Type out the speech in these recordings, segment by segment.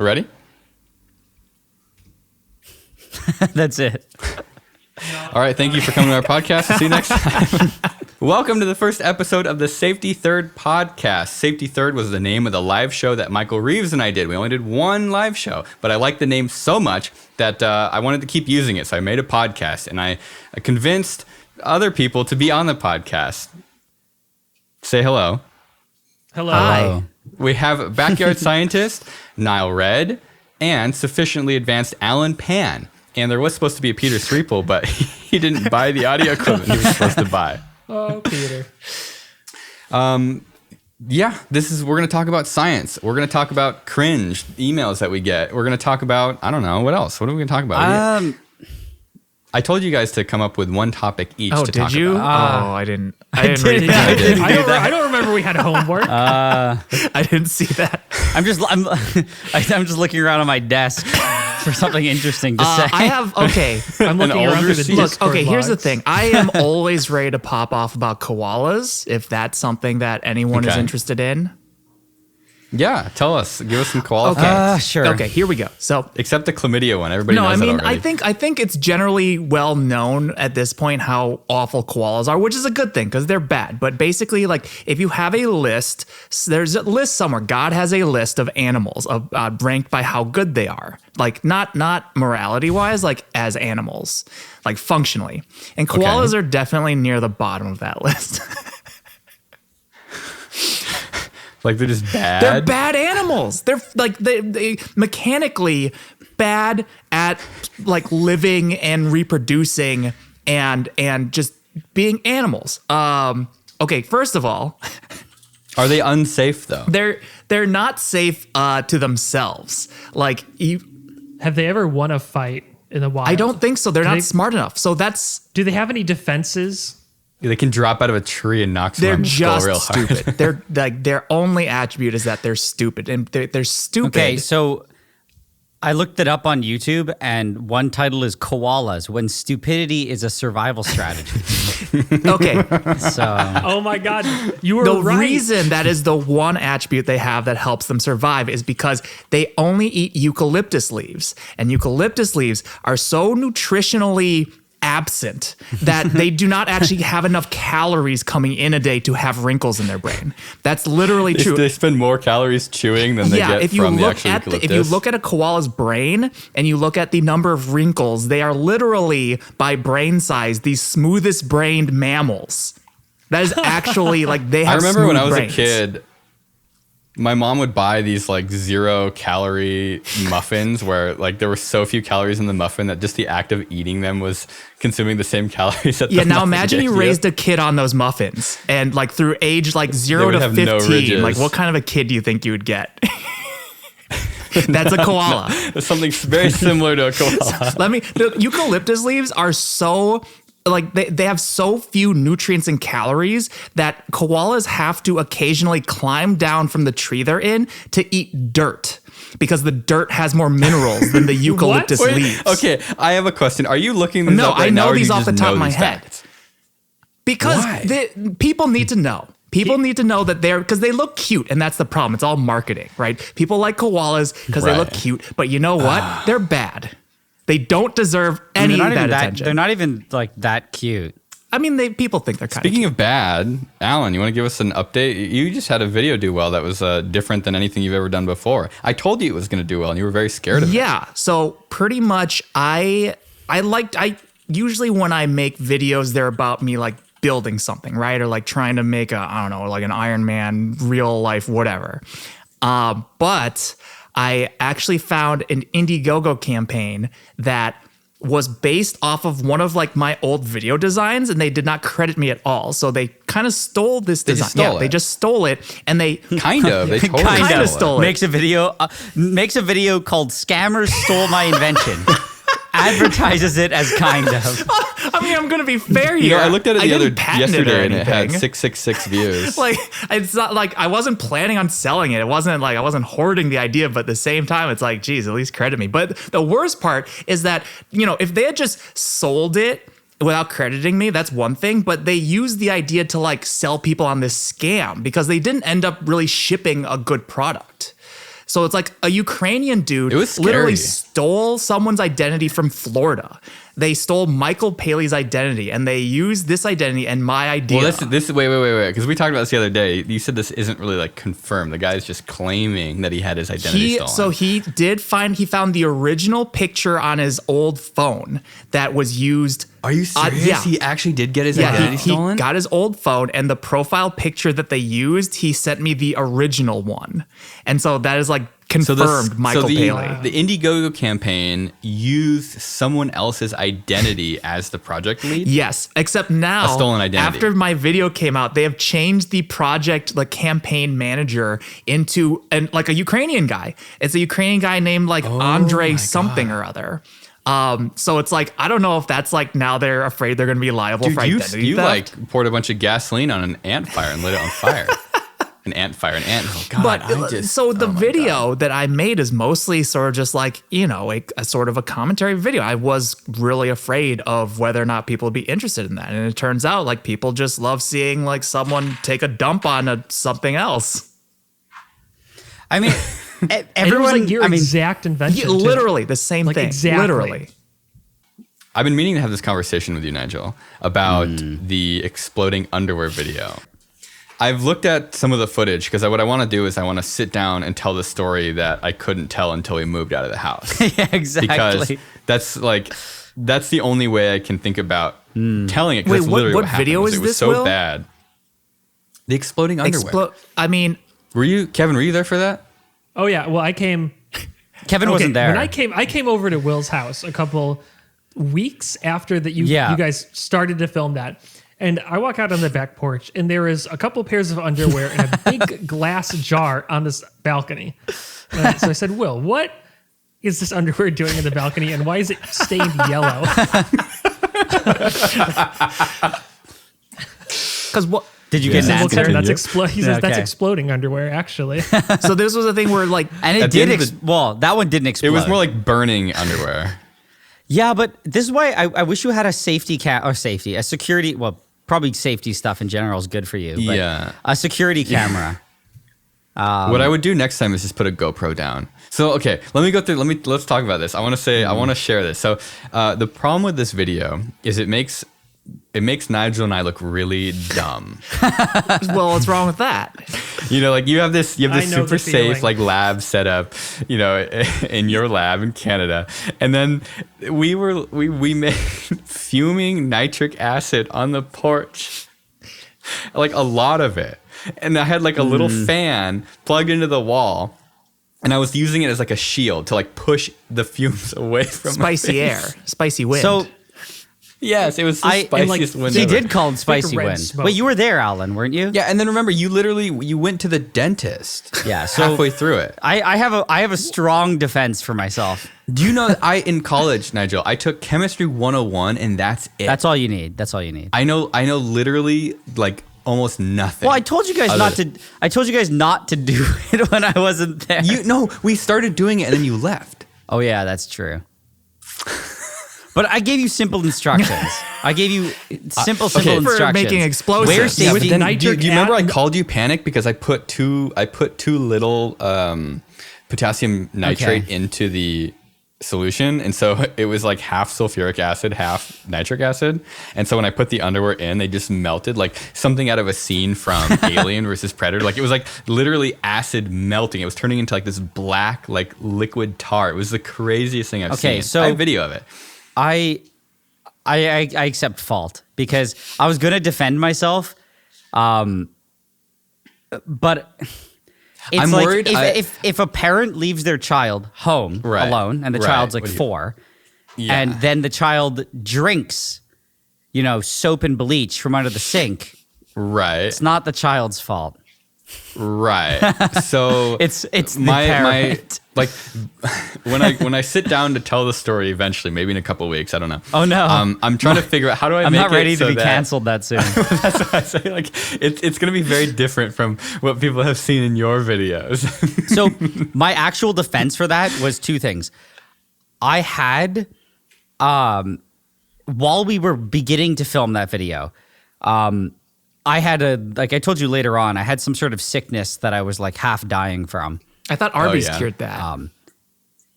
Ready? That's it. All right. Thank you for coming to our podcast. See you next time. Welcome to the first episode of the Safety Third podcast. Safety Third was the name of the live show that Michael Reeves and I did. We only did one live show, but I liked the name so much that I wanted to keep using it. So I made a podcast, and I convinced other people to be on the podcast. Say hello. Hello. Hi. We have backyard scientist NileRed and sufficiently advanced Alan Pan. And there was supposed to be a Peter Sripol, but he didn't buy the audio equipment he was supposed to buy. Oh, Peter. Yeah, we're going to talk about science. We're going to talk about cringe emails that we get. We're going to talk about, I don't know, what else? What are we going to talk about? I told you guys to come up with one topic each to talk about. Oh, did you? I didn't. I didn't read did. that. I don't remember we had homework. I didn't see that. I'm just looking around on my desk for something interesting to say. I'm looking around through the Discord Here's the logs. thing. I am always ready to pop off about koalas if that's something that anyone is Okay. interested in. Yeah, tell us. Give us some koala facts. Sure. Okay, here we go. So Except the chlamydia one. Everybody no, knows I mean, that already. I think it's generally well known at this point how awful koalas are, which is a good thing because they're bad. But basically, like if you have a list, there's a list somewhere. God has a list of animals ranked by how good they are, like not morality wise, like as animals, like functionally. And koalas are definitely near the bottom of that list. Like they're just bad. They're bad animals. They're like they mechanically bad at like living and reproducing and just being animals. Okay, first of all, Are they unsafe though? they're not safe to themselves. Like Have they ever won a fight in the wild? I don't think so. They're not they- smart enough. So Do they have any defenses? They can drop out of a tree and knock they're someone in the skull just real hard. stupid. They're like their only attribute is that they're stupid, and they're stupid. Okay, so I looked it up on YouTube, and one title is Koalas, When Stupidity is a Survival Strategy. Okay. So Oh my God, you were The right. reason that is the one attribute they have that helps them survive is because they only eat eucalyptus leaves. And eucalyptus leaves are so nutritionally absent that they do not actually have enough calories coming in a day to have wrinkles in their brain. That's literally true. They spend more calories chewing than they get if you from the look actual at eucalyptus. if you look at a koala's brain and you look at the number of wrinkles, they are literally by brain size the smoothest brained mammals. That is actually like they I have. remember when I was smooth brains. a kid, my mom would buy these like 0-calorie muffins where like there were so few calories in the muffin that just the act of eating them was consuming the same calories that Yeah, the now muffin imagine gave you raised a kid on those muffins and like through age like 0 would to have no 15, ridges. like what kind of a kid do you think you would get? That's a koala. It's something very similar to a koala. The eucalyptus leaves are so like they have so few nutrients and calories that koalas have to occasionally climb down from the tree they're in to eat dirt because the dirt has more minerals than the eucalyptus Wait, leaves. okay, I have a question. Are you looking these No, up right I now, know or do these you off the just top know of my these head. facts? Because Why? people need to know. People need to know that because they look cute, and that's the problem. It's all marketing, right? People like koalas because they look Right. cute, but you know what? They're bad. They don't deserve any they're of not that even attention. they're not even like that cute. I mean, people think they're kind Speaking of bad, Alan, you want to give us an update? You just had a video do well that was different than anything you've ever done before. I told you it was going to do well, and you were very scared of it. Yeah. So pretty much, I usually when I make videos, they're about me like building something, right? Or like trying to make like an Iron Man, real life, whatever. But I actually found an Indiegogo campaign that was based off of one of like my old video designs, and they did not credit me at all. So they kind of stole this design. just stole They it. just stole it, and they Kind of. They totally Kinda stole stole it. it. Makes a video called "Scammers Stole My Invention." Advertises it as kind of. I mean, I'm gonna be fair here. You know, I looked at it didn't patent it or yesterday, and it had anything. 666 views. Like, it's not like I wasn't planning on selling it. It wasn't like I wasn't hoarding the idea, but at the same time, it's like, geez, at least credit me. But the worst part is that, if they had just sold it without crediting me, that's one thing. But they used the idea to like sell people on this scam because they didn't end up really shipping a good product. So it's like a Ukrainian dude It was literally scary. stole someone's identity from Florida. They stole Michael Paley's identity, and they used this identity and my idea. Well, this wait, because we talked about this the other day. You said this isn't really like confirmed. The guy's just claiming that he had his identity stolen. So he found the original picture on his old phone that was used. Are you serious? Yeah. He actually did get his identity he stolen? got his old phone, and the profile picture that they used, he sent me the original one. And so that is like confirmed Michael Paley. The Indiegogo campaign used someone else's identity as the project lead? Yes, except now, A stolen identity. after my video came out, they have changed the project, the campaign manager, into like a Ukrainian guy. It's a Ukrainian guy named like Andre something or other. So it's like, I don't know if that's like now they're afraid they're going to be liable Dude, for identity you theft. like poured a bunch of gasoline on an ant fire and lit it on fire. An ant fire, an ant. Oh God! But the oh my video that I made is mostly sort of just like, a sort of a commentary video. I was really afraid of whether or not people would be interested in that. And it turns out like people just love seeing like someone take a dump on something else. I mean, And it was everyone. like your exact invention. too. Literally the same Like, thing. exactly. Literally. I've been meaning to have this conversation with you, Nigel, about the exploding underwear video. I've looked at some of the footage because what I want to do is I want to sit down and tell the story that I couldn't tell until we moved out of the house. yeah, exactly. Because that's the only way I can think about telling it. 'cause Wait, that's literally what happened, video was is it was this, so Will? bad. The exploding underwear. I mean, Were you, Kevin? Were you there for that? Oh yeah. Well, I came. Kevin wasn't there. When I came over to Will's house a couple weeks after that. You guys started to film that. And I walk out on the back porch, and there is a couple pairs of underwear in a big glass jar on this balcony. So I said, Will, what is this underwear doing in the balcony, and why is it stained yellow? because what? Did you get an Well, answer? Kevin, Continue. he says that's Okay. exploding underwear, actually. So this was a thing where like, And At it the did. end of Well, that one didn't explode. It was more like burning underwear. Yeah, but this is why I wish you had a a security. Well, probably safety stuff in general is good for you. But Yeah. a security camera. What I would do next time is just put a GoPro down. So okay, let's talk about this. I want to share this. So the problem with this video is it makes Nigel and I look really dumb. well, what's wrong with that? Like you have this I know super the safe feeling. like lab set up, in your lab in Canada. And then we made fuming nitric acid on the porch. Like a lot of it. And I had like a little fan plugged into the wall. And I was using it as like a shield to like push the fumes away from my Spicy face. air, spicy wind. So Yes, it was the and, spiciest wind he ever. did call it spicy red wind. smoke. Wait, you were there, Alan, weren't you? Yeah, and then remember, you went to the dentist. Yeah, so halfway through it. I have a strong defense for myself. Do you know that in college, Nigel, I took chemistry 101 and that's it. That's all you need. That's all you need. I know literally like almost nothing. Well, I told you guys not to. I told you guys not to do it when I wasn't there. We started doing it and then you left. Oh yeah, that's true. But I gave you simple instructions. I gave you simple okay. instructions. For making explosives. Where Yeah, but safety. then Do you remember I nitric called you panic because I put too little potassium nitrate Okay. into the solution, and so it was like half sulfuric acid, half nitric acid. And so when I put the underwear in, they just melted like something out of a scene from Alien versus Predator. Like it was like literally acid melting. It was turning into like this black like liquid tar. It was the craziest thing I've seen. Okay, so- I have video of it. I accept fault because I was gonna defend myself, but it's I'm like worried if a parent leaves their child home Right, alone and the right. child's like What do you- 4, Yeah. and then the child drinks, soap and bleach from under the sink, Right. it's not the child's fault. Right. So It's the my parent. like when I sit down to tell the story eventually, maybe in a couple of weeks, I don't know. Oh, no. I'm trying to figure out how do I I'm make not it ready so to be that- canceled that soon. That's what I say. Like it's gonna be very different from what people have seen in your videos. So my actual defense for that was 2 things. I had, while we were beginning to film that video, I had like I told you later on, I had some sort of sickness that I was like half dying from. I thought Arby's yeah. cured that.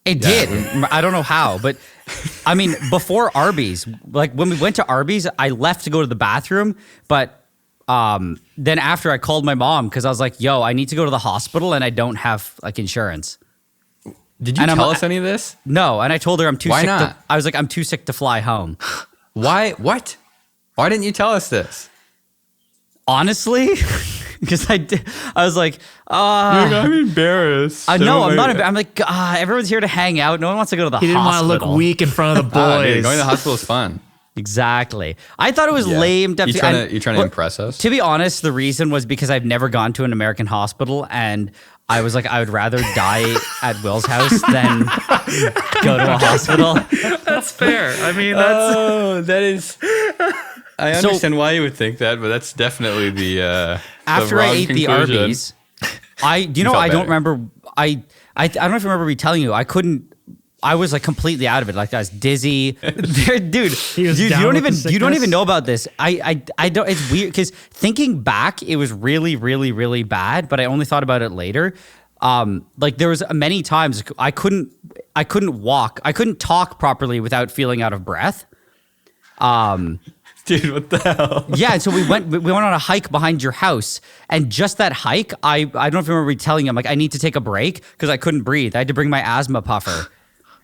It did. I don't know how, but I mean, before Arby's, like when we went to Arby's, I left to go to the bathroom, but then after I called my mom because I was like, yo, I need to go to the hospital and I don't have like insurance. Did you tell us any of this? No, and I told her I'm too Why sick. not? I was like, I'm too sick to fly home. Why? What? Why didn't you tell us this? Honestly, because I was like, I'm embarrassed. no, I'm not. I'm like, everyone's here to hang out. No one wants to go to the He hospital. didn't want to look weak in front of the boys. Dude, going to the hospital is fun. Exactly. I thought it was lame. You trying to impress us? To be honest, the reason was because I've never gone to an American hospital, and I was like, I would rather die at Will's house than go to a hospital. That's fair. I mean, that's that is. I understand why you would think that, but that's definitely the. After I ate the Arby's, I don't better. remember. I don't know if you remember me telling you. I couldn't. I was like completely out of it. Like I was dizzy, dude. You don't even know about this. I don't. It's weird because thinking back, it was really, really, really bad. But I only thought about it later. Like there was many times I couldn't walk. I couldn't talk properly without feeling out of breath. Dude, what the hell? Yeah, and so we went on a hike behind your house, and just that hike, I don't know if you remember me telling him like I need to take a break because I couldn't breathe. I had to bring my asthma puffer,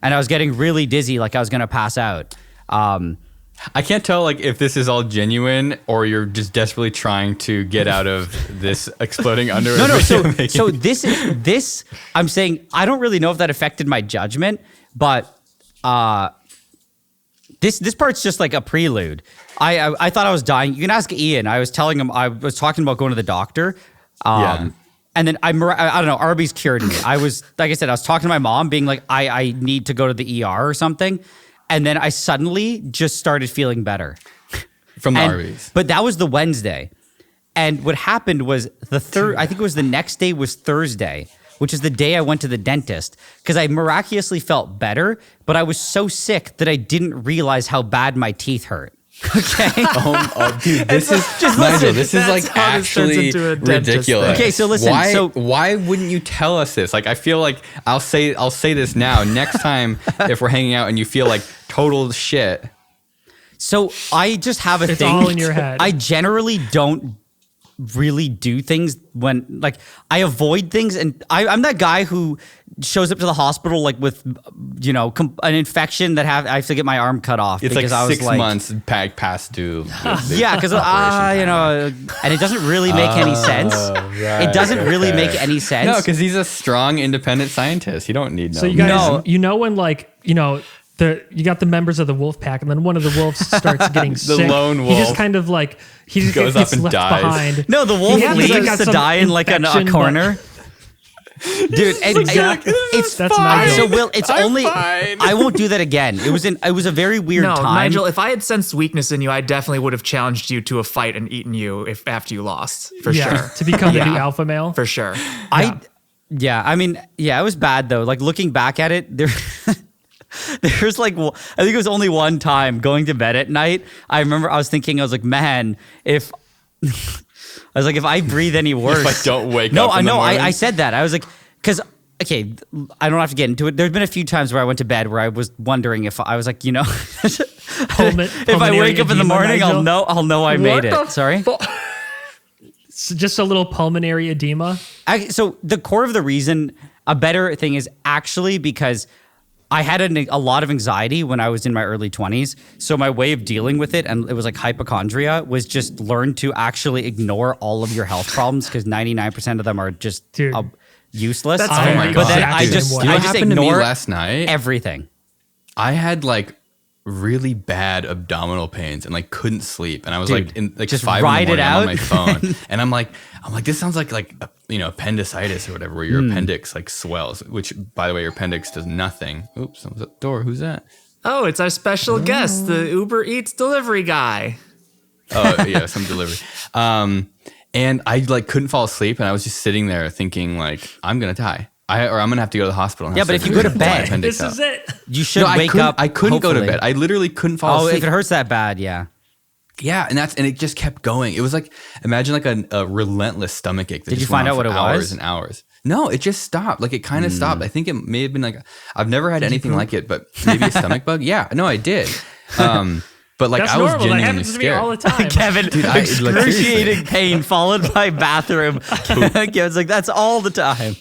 and I was getting really dizzy, like I was gonna pass out. I can't tell like if this is all genuine or you're just desperately trying to get out of this exploding underwear. No. video So making. this I'm saying I don't really know if that affected my judgment, but this part's just like a prelude. I thought I was dying. You can ask Ian. I was telling him I was talking about going to the doctor. And then I don't know. Arby's cured me. I was like I said. I was talking to my mom, being like, I need to go to the ER or something. And then I suddenly just started feeling better. From the Arby's. But that was the Wednesday. And what happened was I think it was the next day was Thursday, which is the day I went to the dentist because I miraculously felt better, but I was so sick that I didn't realize how bad my teeth hurt. Okay. Dude, this is just Nigel. This is like how this turns actually into a dentist ridiculous. thing. Okay, so listen. Why wouldn't you tell us this? Like, I feel like I'll say this now. Next time, if we're hanging out and you feel like total shit. So I just have a thing. It's all in your head. I generally don't really do things when like I avoid things, and I'm that guy who shows up to the hospital like with an infection that I have to get my arm cut off. It's because like I was 6 months past due. Yeah, because and it doesn't really make any sense. Right, it doesn't really make any sense. No, because he's a strong, independent scientist. You don't need no. So you guys, when like you got the members of the wolf pack, and then one of the wolves starts getting sick. Lone He wolf just kind of like he just goes gets up and left dies. behind. No, the wolf Yeah, leaves got to some die in like a infection, but- corner. Dude, Exactly. it's That's fine. Nigel. So Will, it's I'm only fine. I won't do that again. It was a very weird no, time. Nigel. If I had sensed weakness in you, I definitely would have challenged you to a fight and eaten you after you lost for sure. To become the new alpha male. For sure. I mean, it was bad though. Like looking back at it, there's like, I think it was only one time going to bed at night. I remember I was like, man, if I breathe any worse, If I don't wake no, up I in the know. morning. I said that. I was like, because okay, I don't have to get into it. There's been a few times where I went to bed where I was wondering if I was like, if I wake up in the morning, Nigel. I'll know I made it. Sorry. So just a little pulmonary edema. So the core of the reason, a better thing is actually because I had a lot of anxiety when I was in my early 20s. So my way of dealing with it, and it was like hypochondria, was just learn to actually ignore all of your health problems because 99% of them are just useless. That's Oh my But god! then I Dude, just you know what happened to me ignore last night. everything. I had like really bad abdominal pains and like couldn't sleep, and I was like in like just 5 in the ride it morning out. on my phone, and I'm like this sounds like appendicitis or whatever, where your appendix like swells. Which, by the way, your appendix does nothing. Oops, someone's at the door. Who's that? Oh, it's our special guest, the Uber Eats delivery guy. Oh yeah, some delivery. And I like couldn't fall asleep, and I was just sitting there thinking like I'm gonna die. I'm gonna have to go to the hospital. And Yeah, have but if you surgery go to my bed- appendix This out. is it. You should No, wake up. I couldn't go to hopefully. bed. I literally couldn't fall Oh, asleep. if it hurts that bad, yeah. Yeah, and it just kept going. It was like, imagine like a relentless stomach ache. That Did you just went find on out what for it hours was? and hours. No, it just stopped. Like it kind of stopped. I think it may have been like, I've never had anything like it, but maybe a stomach bug. Yeah, no, I did. But like That's I was normal. That genuinely happens to me scared. all the time. Kevin, Dude, excruciating pain followed by bathroom. Kevin's like, that's all the time.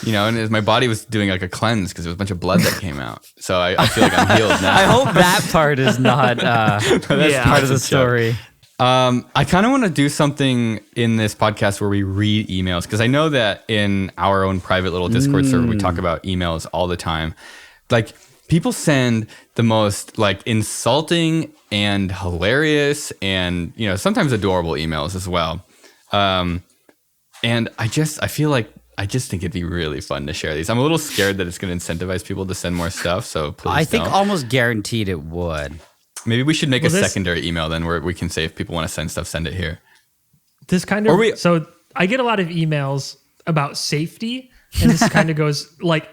You know, and my body was doing like a cleanse because there was a bunch of blood that came out. So I feel like I'm healed now. I hope that part is not part of the story. I kind of want to do something in this podcast where we read emails because I know that in our own private little Discord server, we talk about emails all the time. Like people send the most like insulting and hilarious and, you know, sometimes adorable emails as well. And I feel like, I just think it'd be really fun to share these. I'm a little scared that it's going to incentivize people to send more stuff. So please I think don't. almost guaranteed it would. Maybe we should make a secondary email then where we can say if people want to send stuff, send it here. This kind of so I get a lot of emails about safety, and this kind of goes like,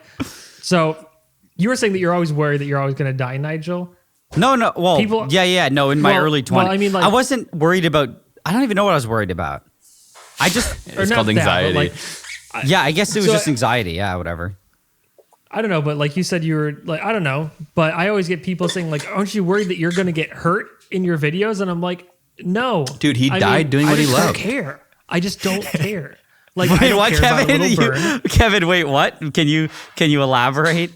so you were saying that you're always worried that you're always going to die, Nigel. No. Well, no. In my early 20s, well, I mean, like, I wasn't worried about. I don't even know what I was worried about. I just It's called anxiety. I guess it was just anxiety. Yeah, whatever. I don't know, but like you said, you were like, I don't know, but I always get people saying like, aren't you worried that you're going to get hurt in your videos? And I'm like, no. Dude, he died doing what he loved. I don't care. I just don't care. Like, Wait, I don't what, care about a Kevin? little burn. Kevin, wait, what? Can you elaborate?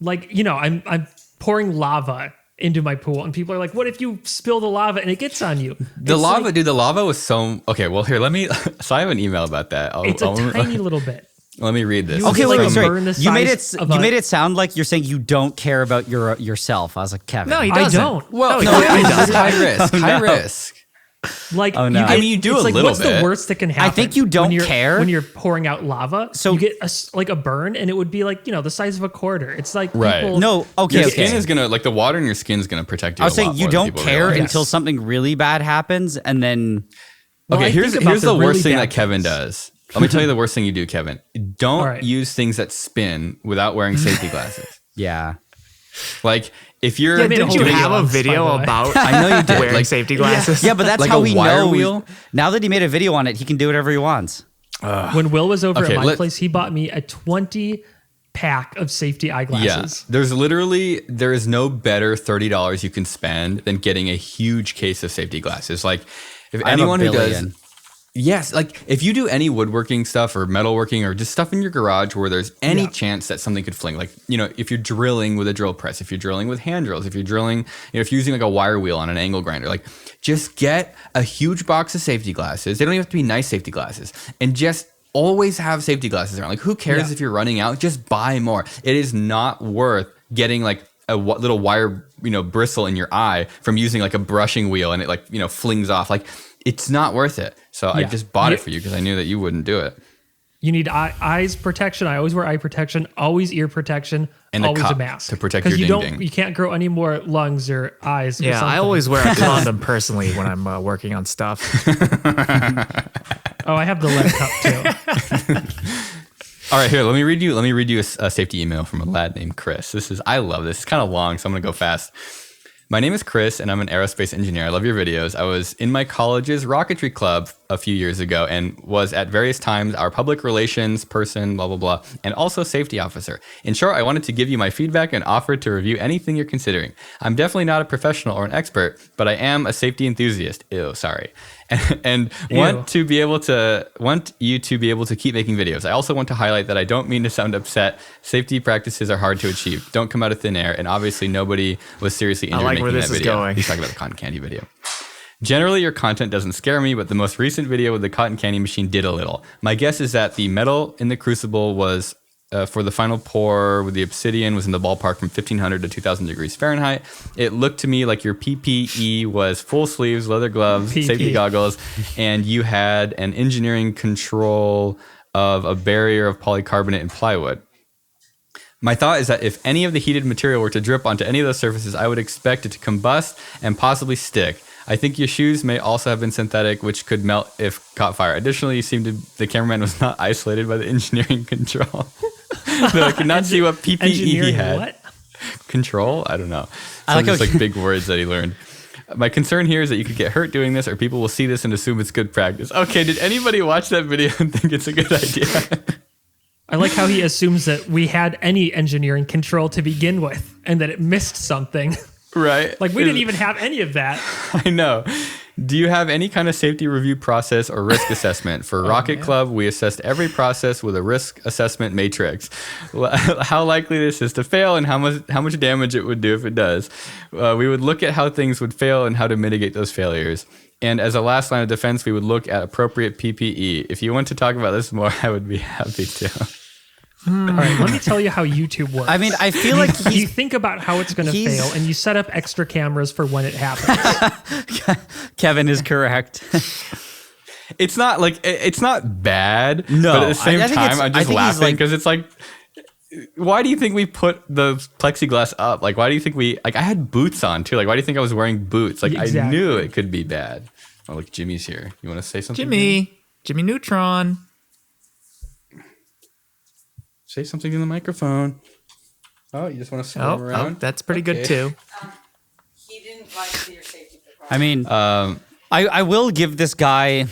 Like, you know, I'm pouring lava into my pool, and people are like, what if you spill the lava and it gets on you? The lava was so... Okay, well, here, let me... So I have an email about that. It's a tiny little bit. Let me read this. Okay, like wait, a sorry. burn the You made size it. of You a- made it sound like you're saying you don't care about yourself. I was like, Kevin. No, he I doesn't. don't. Well, No, no, he doesn't. high risk. High risk. Like, Oh, no. I mean, you do it's a like, little what's bit. the worst that can happen? I think you don't care. when you're pouring out lava. So- you get like a burn, and it would be like, you know, the size of a quarter. It's like Right. people. No. Okay. Your Okay. skin is gonna, like the water in your skin is gonna protect you. I was a saying lot you more than don't people care realize. until something really bad happens, and then Well, Okay, I here's think about the really worst thing bad that Kevin things. does. Let me tell you the worst thing you do, Kevin. Don't All right. use things that spin without wearing safety glasses. yeah. Like if you're Yeah, Didn't you Video have a once, by video the way. about I know you did. wearing Like safety glasses? Yeah, but that's Like how a he wire knows. wheel? Now that he made a video on it, he can do whatever he wants. When Will was over Okay, at my place, he bought me a 20 pack of safety eyeglasses. Yeah, there is no better $30 you can spend than getting a huge case of safety glasses. Like if I have anyone a who does, billion. yes, like if you do any woodworking stuff or metalworking or just stuff in your garage where there's any Yeah. chance that something could fling, like, you know, if you're drilling with a drill press, if you're drilling with hand drills, if you're drilling, you know, if you're using like a wire wheel on an angle grinder, like just get a huge box of safety glasses. They don't even have to be nice safety glasses, and just always have safety glasses around. Like who cares Yeah. if you're running out? Just buy more. It is not worth getting like a little wire, you know, bristle in your eye from using like a brushing wheel and it like, you know, flings off. Like it's not worth it. So I Yeah. just bought it You- for you because I knew that you wouldn't do it. You need eyes protection. I always wear eye protection, always ear protection, And a always cup a mask to protect 'Cause your you ding-ding. You can't grow any more lungs or eyes. or Yeah, I something. always wear a condom personally when I'm working on stuff. Oh, I have the lead cup too. All right, here, let me read you a safety email from a lad named Chris. I love this. It's kind of long, so I'm going to go fast. My name is Chris, and I'm an aerospace engineer. I love your videos. I was in my college's rocketry club a few years ago and was at various times our public relations person, blah, blah, blah, and also safety officer. In short, I wanted to give you my feedback and offer to review anything you're considering. I'm definitely not a professional or an expert, but I am a safety enthusiast. Ew, sorry. And want you to be able to keep making videos. I also want to highlight that I don't mean to sound upset. Safety practices are hard to achieve. Don't come out of thin air. And obviously nobody was seriously injured like where making this that is video. going. He's talking about the cotton candy video. Generally, your content doesn't scare me, but the most recent video with the cotton candy machine did a little. My guess is that the metal in the crucible was for the final pour with the obsidian was in the ballpark from 1500 to 2000 degrees Fahrenheit. It looked to me like your PPE was full sleeves, leather gloves, safety goggles, and you had an engineering control of a barrier of polycarbonate and plywood. My thought is that if any of the heated material were to drip onto any of those surfaces, I would expect it to combust and possibly stick. I think your shoes may also have been synthetic, which could melt if caught fire. Additionally, the cameraman was not isolated by the engineering control. So I could not see what PPE he Engineering had. what? Control? I don't know. I like Some just how- like big words that he learned. My concern here is that you could get hurt doing this, or people will see this and assume it's good practice. Okay, did anybody watch that video and think it's a good idea? I like how he assumes that we had any engineering control to begin with and that it missed something. Right. Like we didn't even have any of that. I know. Do you have any kind of safety review process or risk assessment? For Rocket Club, we assessed every process with a risk assessment matrix. How likely this is to fail and how much damage it would do if it does. We would look at how things would fail and how to mitigate those failures. And as a last line of defense, we would look at appropriate PPE. If you want to talk about this more, I would be happy to. All right, let me tell you how YouTube works. I mean, I feel like you think about how it's going to fail, and you set up extra cameras for when it happens. Kevin is correct. It's not bad. No, but at the same time, I'm just laughing because like, it's like, why do you think we put the plexiglass up? Like, why do you think I had boots on too? Like, why do you think I was wearing boots? Like, exactly. I knew it could be bad. Oh, look, Jimmy's here. You want to say something? Jimmy Neutron. Say something in the microphone. Oh, you just want to swim around? Oh, that's pretty good too. He didn't like your safety precautions. I mean, I will give this guy.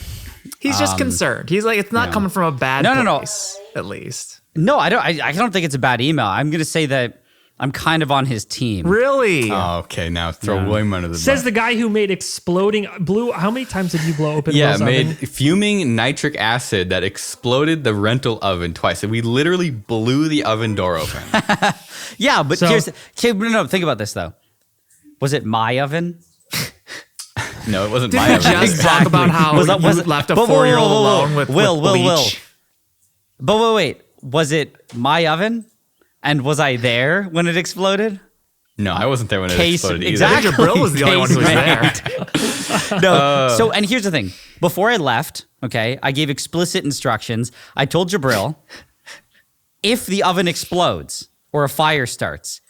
He's just concerned. He's like, it's not coming from a bad place, at least. No, I don't think it's a bad email. I'm going to say that I'm kind of on his team. Really? Oh, okay. Now throw William under the bus. Says the guy who made blew. How many times did you blow open? Yeah, Will's made oven? fuming nitric acid that exploded the rental oven twice. And we literally blew the oven door open. Yeah, but no, think about this though. Was it my oven? No, it wasn't Did my we oven. just talk about how you left a 4-year-old alone with bleach? But wait. Was it my oven? And was I there when it exploded? No, I wasn't there when it exploded either. Exactly. Jabril was the only one who was there. No. So, and here's the thing. Before I left, okay, I gave explicit instructions. I told Jabril, if the oven explodes or a fire starts,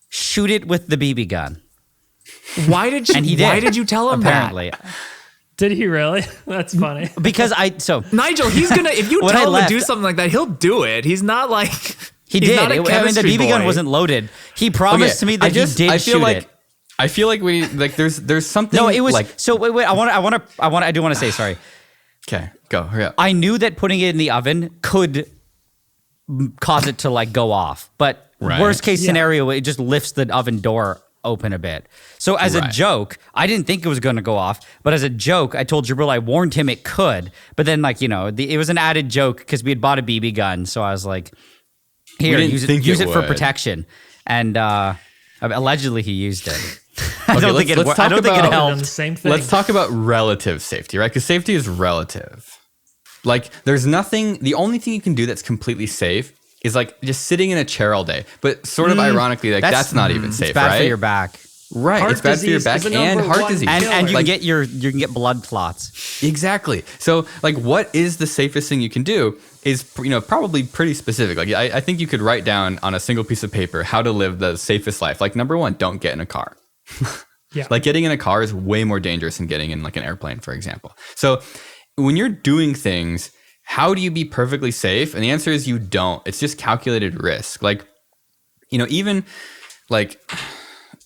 shoot it with the BB gun. Why did you? And he did. Why did you tell him apparently. that? Did he really? That's funny. Because Nigel, he's gonna. If you tell him to do something like that, he'll do it. He's not like. He did. I mean, the BB gun wasn't loaded. He promised to me that he did shoot it. I feel like there's something. No, it was. like, so wait. I do want to say sorry. Okay, go. Hurry up. I knew that putting it in the oven could cause it to like go off, but worst case scenario, it just lifts the oven door open a bit. So as a joke, I didn't think it was going to go off, but as a joke, I told Jabril, I warned him it could, but then it was an added joke because we had bought a BB gun, so I was like, here, use it for protection, and allegedly he used it. I don't think it helped. Same thing. Let's talk about relative safety, right? Because safety is relative. Like, there's nothing. The only thing you can do that's completely safe is like just sitting in a chair all day. But sort of ironically, like that's not even safe, it's bad right? for your back. Right, Heart it's bad for your back and heart disease, and you can get blood clots. Exactly. So, like, what is the safest thing you can do? Is probably pretty specific. Like, I think you could write down on a single piece of paper how to live the safest life. Like, number one, don't get in a car. Yeah. Like, getting in a car is way more dangerous than getting in like an airplane, for example. So, when you're doing things, how do you be perfectly safe? And the answer is you don't. It's just calculated risk. Like, even like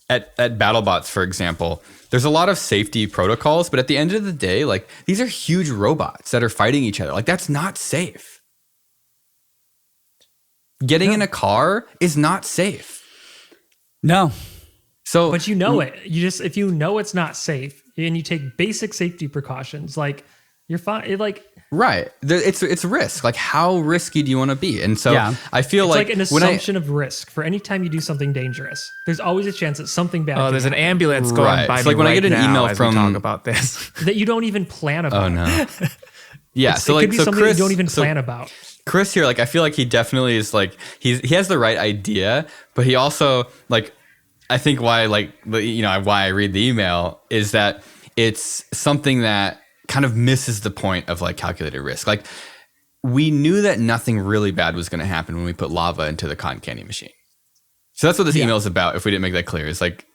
at BattleBots, for example, there's a lot of safety protocols, but at the end of the day, like, these are huge robots that are fighting each other. Like, that's not safe. Getting in a car is not safe. No. So, but you know it. If you know it's not safe and you take basic safety precautions, like, you're fine. Right. It's risk. Like, how risky do you want to be? And so I feel it's like an assumption of risk for any time you do something dangerous. There's always a chance that something bad. Oh, there's an ambulance going by. So like when I get an email from talk about this that you don't even plan about. Oh no. Yeah. It could be something Chris, you don't even plan about. Chris here, like, I feel like he definitely is like he has the right idea, but he also, like, I think why I read the email is that it's something that kind of misses the point of like calculated risk. Like, we knew that nothing really bad was going to happen when we put lava into the cotton candy machine. So that's what this email is about. If we didn't make that clear, it's like,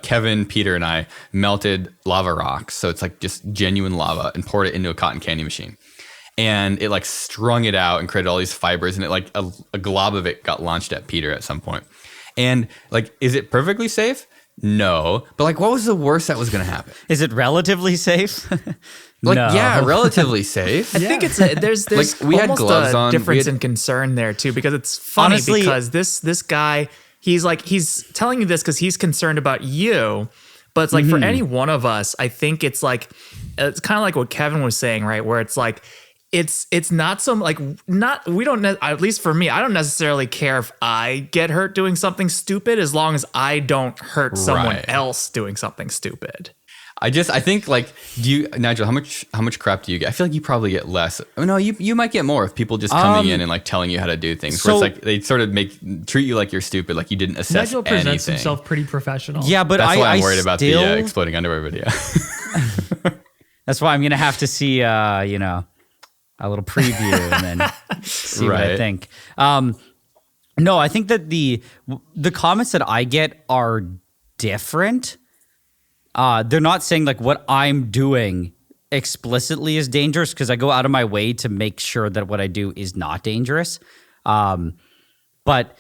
Kevin, Peter, and I melted lava rocks. So it's like just genuine lava and poured it into a cotton candy machine. And it like strung it out and created all these fibers. And it like a glob of it got launched at Peter at some point. And like, is it perfectly safe? No, but like, what was the worst that was going to happen? Is it relatively safe? Like, No. yeah, relatively safe. I think it's there's Like, we had almost gloves a on. difference in concern there too, because it's funny Honestly- because this guy he's telling you this because he's concerned about you, but it's like for any one of us, I think it's like it's kind of like what Kevin was saying, right? Where it's like it's not some like not we don't at least for me, I don't necessarily care if I get hurt doing something stupid as long as I don't hurt someone Right. else doing something stupid. I think like, Nigel, how much crap do you get? I feel like you probably get less. Oh, no, you might get more of people just coming in and like telling you how to do things. Where so- it's like they sort of treat you like you're stupid, like you didn't assess Nigel presents anything. himself pretty professional. Yeah, but That's why I'm I worried about still, the exploding underwear video. That's why I'm gonna have to see, a little preview and then see what I Right. think. No, I think that the comments that I get are different. They're not saying like what I'm doing explicitly is dangerous because I go out of my way to make sure that what I do is not dangerous. But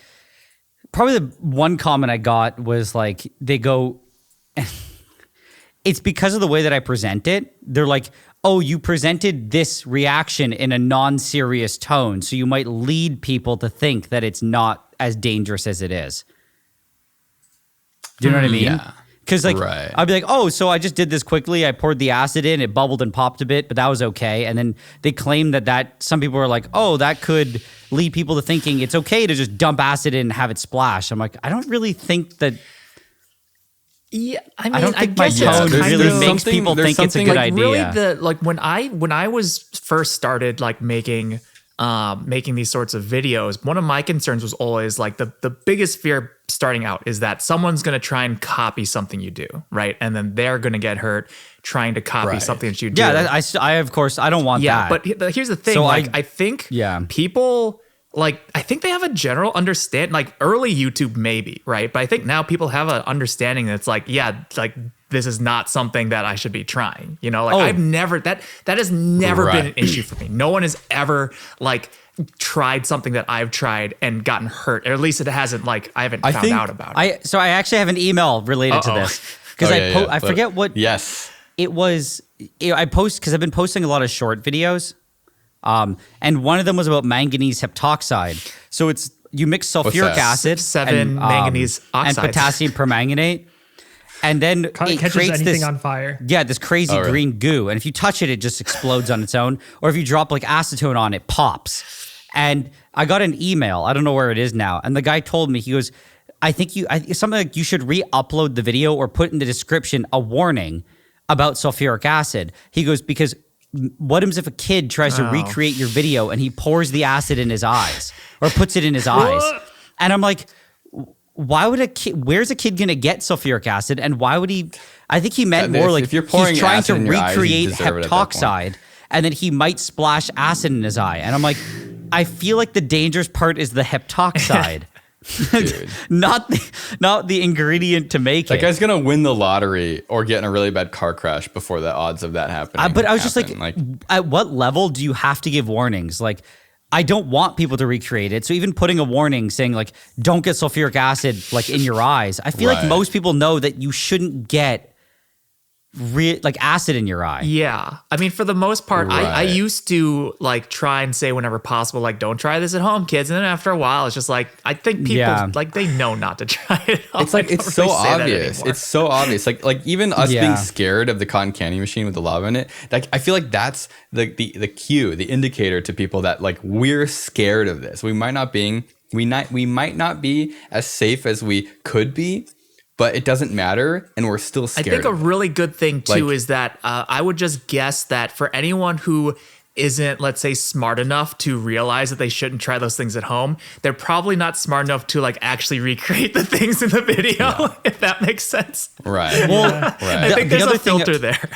probably the one comment I got was like, they go, it's because of the way that I present it. They're like, oh, you presented this reaction in a non-serious tone, so you might lead people to think that it's not as dangerous as it is. Do you know what I mean? Yeah. Because like Right. I'd be like, oh, so I just did this quickly. I poured the acid in, it bubbled and popped a bit, but that was okay. And then they claim that some people are like, oh, that could lead people to thinking it's okay to just dump acid in and have it splash. I'm like, I don't really think that. Yeah, I mean, I don't think my guess it's tone there's- really there's makes something- people there's think it's a something good like idea. really the like when I was first started like making these sorts of videos, one of my concerns was always like the biggest fear starting out is that someone's going to try and copy something you do, right? And then they're going to get hurt trying to copy Right. something that you do. Yeah, I of course I don't want Yeah, that. but here's the thing. So like, I think Yeah. people like I think they have a general understand. Like early YouTube, maybe right, but I think now people have an understanding that's like, yeah, like this is not something that I should be trying. You know, like Oh. I've never that has never been an Right. issue for me. No one has ever like tried something that I've tried and gotten hurt, or at least it hasn't like I haven't found think out about it. So I actually have an email related to Uh-oh. this because I forget what Yes. it was. I post because I've been posting a lot of short videos, and one of them was about manganese heptoxide. So it's you mix sulfuric that? acid, 7 and, manganese and oxides. potassium permanganate, and then it Catches creates anything this on fire. Yeah, this crazy really? green goo. And if you touch it, it just explodes on its own. Or if you drop like acetone on it, pops. And I got an email. I don't know where it is now. And the guy told me, he goes, I think something like you should re-upload the video or put in the description a warning about sulfuric acid. He goes, because what happens if a kid tries to recreate your video and he pours the acid in his eyes or puts it in his eyes? And I'm like, why would where's a kid gonna get sulfuric acid, and why would he? I think he meant Yeah, more if- like if you're pouring he's trying to acid in your eyes, you recreate deserve it at that point. heptoxide, and then he might splash acid in his eye. And I'm like, I feel like the dangerous part is the heptoxide, Dude. not the ingredient to make That it. guy's gonna win the lottery or get in a really bad car crash before the odds of that happening. But I was just like, happen. at what level do you have to give warnings? Like, I don't want people to recreate it. So even putting a warning saying like, don't get sulfuric acid like in your eyes. I feel like Right. most people know that you shouldn't get like acid in your eye. Yeah. I mean, for the most part, I Right. used to like try and say whenever possible, like, don't try this at home, kids. And then after a while, it's just like, I think people Yeah. like they know not to try it. at home. It's like I don't it's so really say that obvious. anymore. It's so obvious. Like even us Yeah. being scared of the cotton candy machine with the lava in it. Like I feel like that's the cue, the indicator to people that like we're scared of this. We might not be as safe as we could be, but it doesn't matter, and we're still I scared. think a of it. really good thing too Like- is that I would just guess that for anyone who isn't, let's say, smart enough to realize that they shouldn't try those things at home, they're probably not smart enough to like actually recreate the things in the video, if that makes sense. Right. Well, right. I think the there's other a thing- filter there.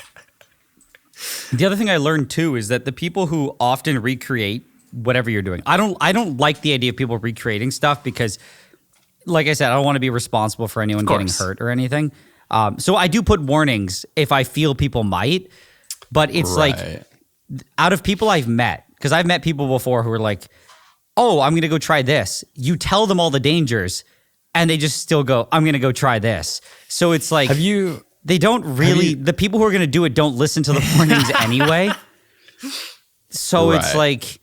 The other thing I learned too is that the people who often recreate whatever you're doing, I don't like the idea of people recreating stuff because, like I said, I don't want to be responsible for anyone getting course. hurt or anything. So I do put warnings if I feel people might, but it's like Right. out of people I've met, because I've met people before who are like, oh, I'm going to go try this. You tell them all the dangers and they just still go, I'm going to go try this. So it's like, they don't really, the people who are going to do it don't listen to the warnings anyway. So it's like,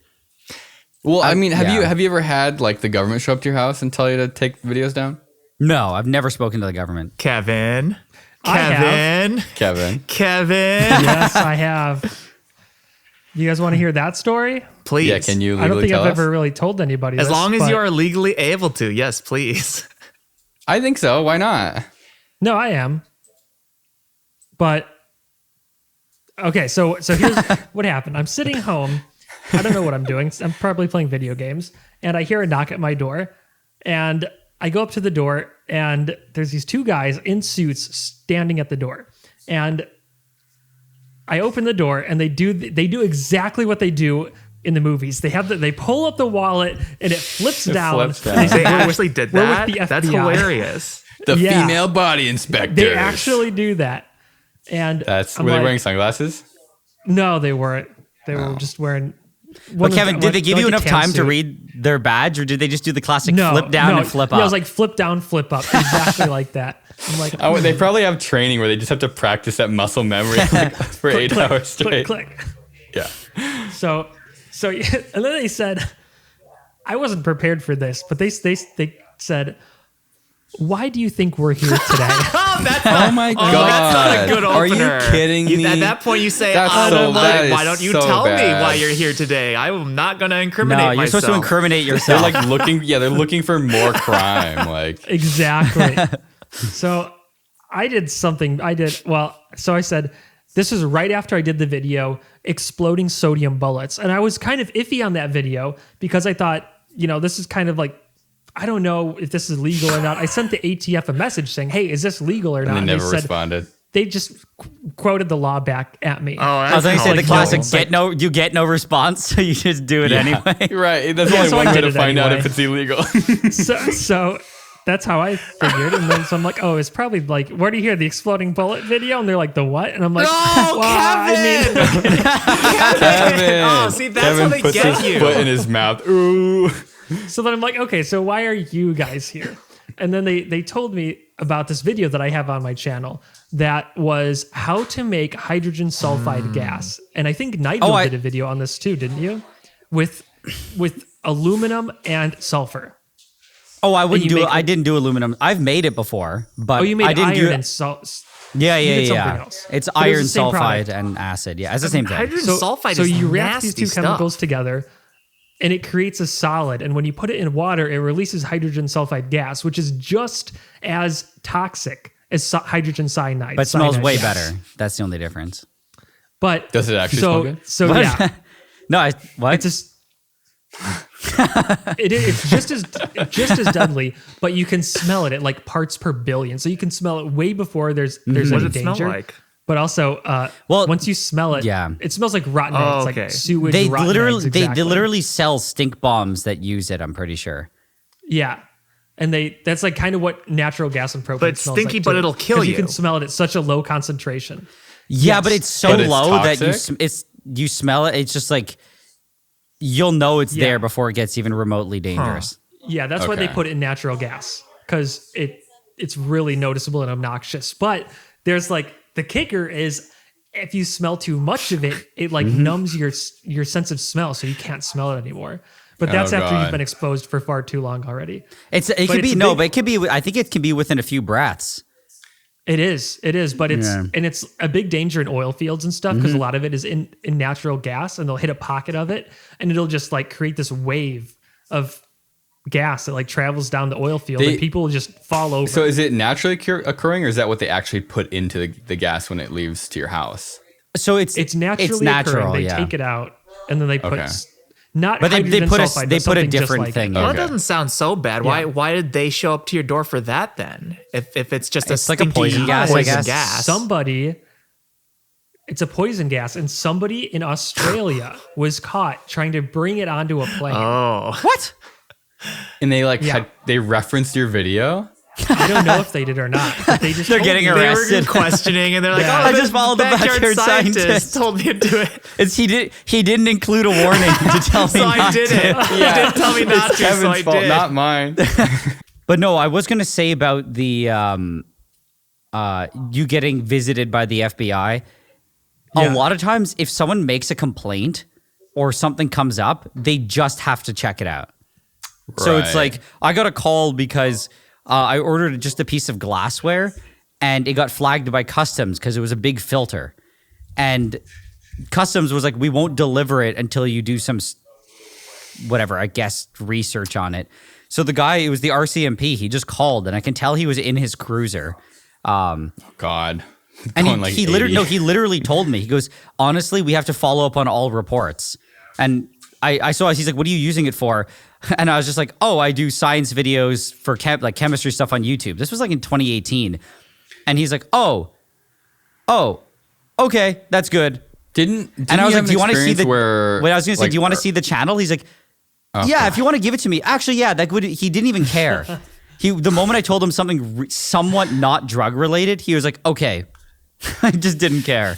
well, I mean, have you ever had like the government show up to your house and tell you to take videos down? no, I've never spoken to the government. Kevin. Kevin. Yes, I have. You guys want to hear that story? Please. Yeah, can you legally I don't think tell I've us? ever really told anybody As this, long as but- you are legally able to. Yes, please. I think so. Why not? No, I am. But okay, so here's what happened. I'm sitting home. I don't know what I'm doing. I'm probably playing video games, and I hear a knock at my door, and I go up to the door, and there's these two guys in suits standing at the door, and I open the door, and they do exactly what they do in the movies. They pull up the wallet, and it flips down. flips down. And they say, They actually did we're that? with the That's FBI. hilarious. The Yeah. female body inspector. They actually do that. And Were they wearing sunglasses? No, they weren't. They were just wearing. But Kevin, did they give you like a enough tan time to suit. read their badge, or did they just do the classic No, flip down no. and flip Yeah, up? it was like flip down, flip up, exactly like that. I'm like, Oh, they probably have training where they just have to practice that muscle memory for 8 click, hours straight. click. Yeah. So, and then they said, I wasn't prepared for this, but they said, why do you think we're here today? Oh my god. That's not a good opener. Are you kidding me? At that point, you say, That's why don't you so tell me bad. why you're here today? I'm not going to incriminate no, you're myself. supposed to incriminate They're yourself. like they're looking for more crime. Like, Exactly. So so I said, this was right after I did the video, exploding sodium bullets. And I was kind of iffy on that video because I thought, this is kind of like, I don't know if this is legal or not. I sent the ATF a message saying, hey, is this legal or not? and they never said, responded. They just quoted the law back at me. Oh, I was going to say the like, classic no. you get no response, so you just do it anyway. Right. That's Yeah, only so one I way did to it find out anyway. if it's illegal. So that's how I figured. And then so I'm like, oh, it's probably like, where do you hear the exploding bullet video? And they're like, the what? And I'm like, No, well, Kevin. Oh, see, that's Kevin how they puts get his you. foot in his mouth. Ooh. So then I'm like, okay, so why are you guys here? And then they told me about this video that I have on my channel that was how to make hydrogen sulfide gas. And I think Nigel did a video on this too, didn't you? With aluminum and sulfur. Oh, I wouldn't you do it. make I didn't do aluminum. I've made it before, but Oh, you made I didn't iron do and salt. Yeah, you did something yeah. else. It's But it was iron the same sulfide product. and acid. Yeah, it's the same thing. Hydrogen So, sulfide so is you react these nasty two stuff. chemicals together and it creates a solid. And when you put it in water, it releases hydrogen sulfide gas, which is just as toxic as hydrogen cyanide. But smells cyanide way gas. better. That's the only difference. But Does it actually smell good? So What? yeah, No, what? it's just it's just as deadly, but you can smell it at like parts per billion. So you can smell it way before there's What any does it smell danger. like? But also, Well, once you smell it, yeah. it smells like rotten Oh, eggs, okay. like sewage. they rotten literally eggs, they exactly. literally sell stink bombs that use it. I'm pretty sure. Yeah. And that's like kind of what natural gas and propane But it's smells stinky, like but too. it'll kill 'Cause you. You can smell it at such a low concentration. Yeah, Yes. but it's so But it's low that toxic? you smell it. It's just like you'll know it's Yeah. there before it gets even remotely dangerous. Yeah, that's why they Okay. put it in natural gas because it's really noticeable and obnoxious. But there's like the kicker is if you smell too much of it, it like Mm-hmm. numbs your sense of smell, so you can't smell it anymore. But that's Oh, after God. you've been exposed for far too long already. It could it's be a no, big- but it could be. I think it can be within a few breaths. It is, but it's Yeah. and it's a big danger in oil fields and stuff because a lot of it is in natural gas, and they'll hit a pocket of it, and it'll just like create this wave of gas that like travels down the oil field, and people will just fall over. So is it naturally occurring, or is that what they actually put into the gas when it leaves to your house? So it's It's natural. occurring. They Yeah. take it out and then they put Okay. not But they hydrogen put a- sulfide, they but put a something just different like thing it. in. Well, Okay. that doesn't sound so bad. Yeah. Why did they show up to your door for that then? If it's just It's a like a stinky poison gas, I poison guess. gas. It's a poison gas, and somebody in Australia was caught trying to bring it onto a plane. Oh, What? And they Yeah. they referenced your video. I don't know if they did or not, but they just They're told getting me. they arrested. were questioning, and they're like, Yeah. "Oh, I just followed the backyard scientist. told me to do it, He didn't include a warning to tell me so I not did to. it. He didn't tell me not to, so I Kevin's fault, did." not mine. But no, I was going to say about the you getting visited by the FBI. A lot of times, if someone makes a complaint or something comes up, they just have to check it out. Right. So it's like, I got a call because I ordered just a piece of glassware and it got flagged by customs because it was a big filter. And customs was like, we won't deliver it until you do some, whatever, I guess, research on it. So the guy, it was the RCMP, he just called and I can tell he was in his cruiser. God. And he literally told me, he goes, honestly, we have to follow up on all reports. And I saw, he's like, what are you using it for? And I was just like, oh, I do science videos for chemistry stuff on YouTube. This was like in 2018. And he's like, oh, okay, that's good. Didn't and I was like, do you want to see the, where, I was going to say, do you want to see the channel? He's like, yeah, if you want to give it to me. Actually, yeah, he didn't even care. The moment I told him something somewhat not drug related, he was like, okay. I just didn't care.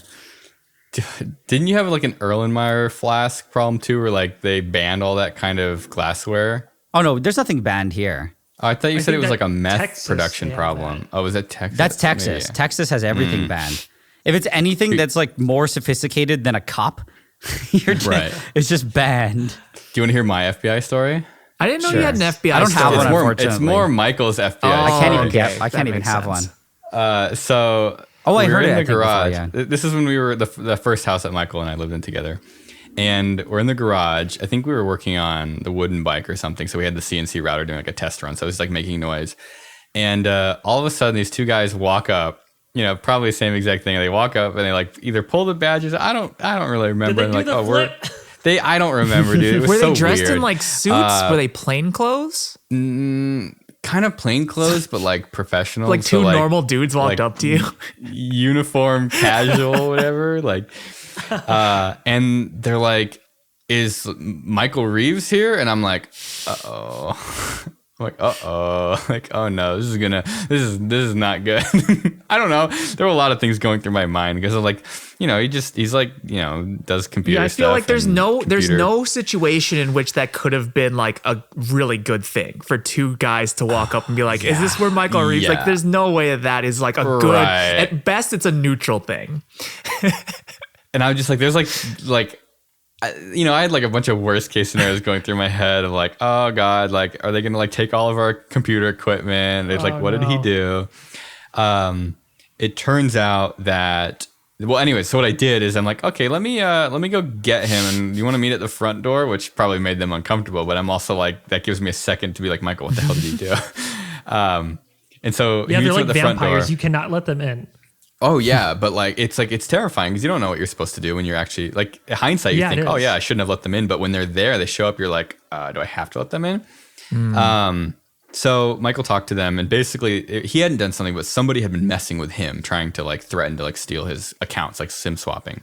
Didn't you have like an Erlenmeyer flask problem too, where like they banned all that kind of glassware? Oh no, there's nothing banned here. Oh, I thought you said it was like a meth production problem. That. Oh, was that Texas? That's Texas. Maybe. Texas has everything banned. If it's anything that's like more sophisticated than a cup, it's just banned. Do you want to hear my FBI story? I didn't know you had an FBI. I don't have one. Unfortunately, it's more Michael's FBI. I can't even have one. So. I we heard in it the garage. Before, yeah. This is when we were the first house that Michael and I lived in together. And we're in the garage. I think we were working on the wooden bike or something. So we had the CNC router doing like a test run. So it was like making noise. And all of a sudden, these two guys walk up, probably the same exact thing. They walk up and they like either pull the badges. I don't really remember. Did they do the flip? I don't remember, dude. It was were so they dressed weird. In like suits? Were they plain clothes? Kind of plain clothes, but like professional. Like two normal dudes walked up to you. Uniform, casual, whatever. Like, and they're like, "Is Michael Reeves here?" And I'm like, "Uh-oh." I'm like, "Uh-oh." Like, "Oh no, this is not good." I don't know. There were a lot of things going through my mind because of like, he's like, does computer stuff. Yeah, I feel like there's no situation in which that could have been like a really good thing for two guys to walk up and be like, "Is this where Michael Reeves?" Yeah. Like, there's no way that is like a good. At best, it's a neutral thing. And I was just like, there's like. I had like a bunch of worst case scenarios going through my head of like, oh God, like, are they going to like take all of our computer equipment? It's like, what did he do? It turns out that, well, anyway, so what I did is I'm like, okay, let me go get him. And you want to meet at the front door, which probably made them uncomfortable, but I'm also like, that gives me a second to be like, Michael, what the hell did you do? And so they're like at the front vampires. door. You cannot let them in. Oh yeah, but like it's terrifying because you don't know what you're supposed to do when you're actually like in hindsight you think, oh yeah, I shouldn't have let them in, but when they're there, they show up, you're like, do I have to let them in? So Michael talked to them and basically he hadn't done something, but somebody had been messing with him, trying to like threaten to like steal his accounts, like SIM swapping,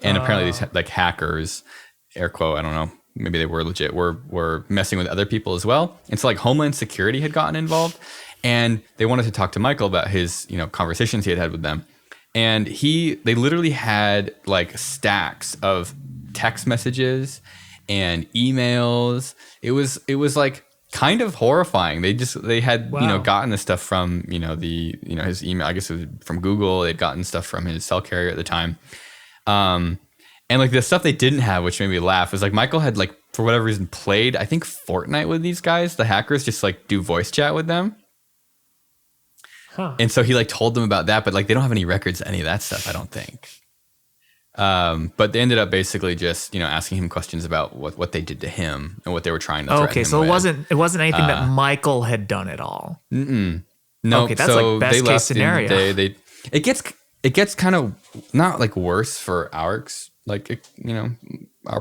and apparently these like hackers, air quote, I don't know, maybe they were legit, were messing with other people as well, and so like Homeland Security had gotten involved. And they wanted to talk to Michael about his, conversations he had with them. And they literally had like stacks of text messages and emails. It was like kind of horrifying. They had, gotten this stuff from, his email, I guess it was from Google. They'd gotten stuff from his cell carrier at the time. And like the stuff they didn't have, which made me laugh, was like Michael had like, for whatever reason, played, I think, Fortnite with these guys, the hackers, just like do voice chat with them. Huh. And so he like told them about that, but like they don't have any records of any of that stuff, I don't think. But they ended up basically just asking him questions about what they did to him and what they were trying to threaten him so with. it wasn't anything that Michael had done at all. No, okay, that's like best case scenario. It gets kind of not like worse for our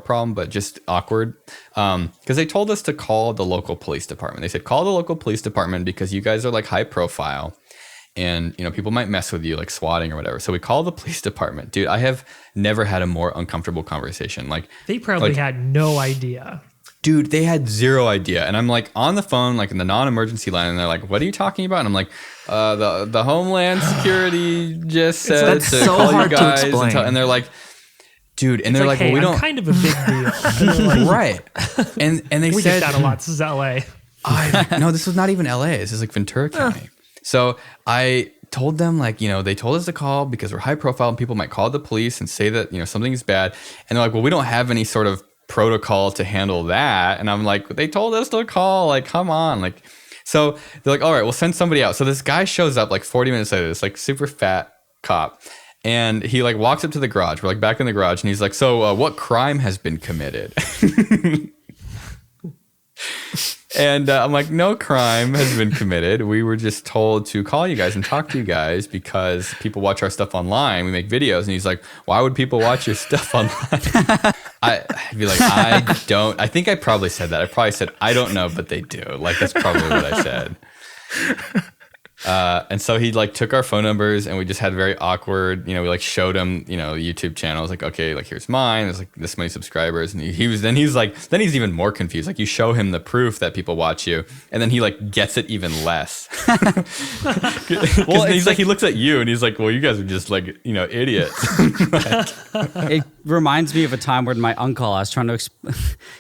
problem, but just awkward. Because they told us to call the local police department. They said call the local police department because you guys are like high profile. And, people might mess with you like swatting or whatever. So we call the police department. Dude, I have never had a more uncomfortable conversation. Like they probably had no idea. Dude, they had zero idea. And I'm like on the phone, like in the non-emergency line. And they're like, what are you talking about? And I'm like, the Homeland Security just said to call you guys. And they're like, dude. And they're like, hey, well, we don't. I'm kind of a big deal. And like, right. And they we said. get that a lot. This is LA. No, this was not even LA. This is like Ventura County. So I told them, like, they told us to call because we're high profile and people might call the police and say that, something's bad. And they're like, well, we don't have any sort of protocol to handle that. And I'm like, they told us to call, like, come on. Like, so they're like, all right, we'll send somebody out. So this guy shows up like 40 minutes later, this like super fat cop. And he like walks up to the garage. We're like back in the garage. And he's like, so what crime has been committed? And I'm like, no crime has been committed. We were just told to call you guys and talk to you guys because people watch our stuff online. We make videos. And he's like, why would people watch your stuff online? I'd be like, I think I probably said that. I probably said, I don't know, but they do. Like, that's probably what I said. And so he like took our phone numbers and we just had very awkward, we like showed him, YouTube channels, like, okay, like here's mine. There's like this many subscribers. And then he's even more confused. Like you show him the proof that people watch you and then he like gets it even less. Well, he's like, he looks at you and he's like, well, you guys are just like, idiots. It reminds me of a time when my uncle, I was trying to,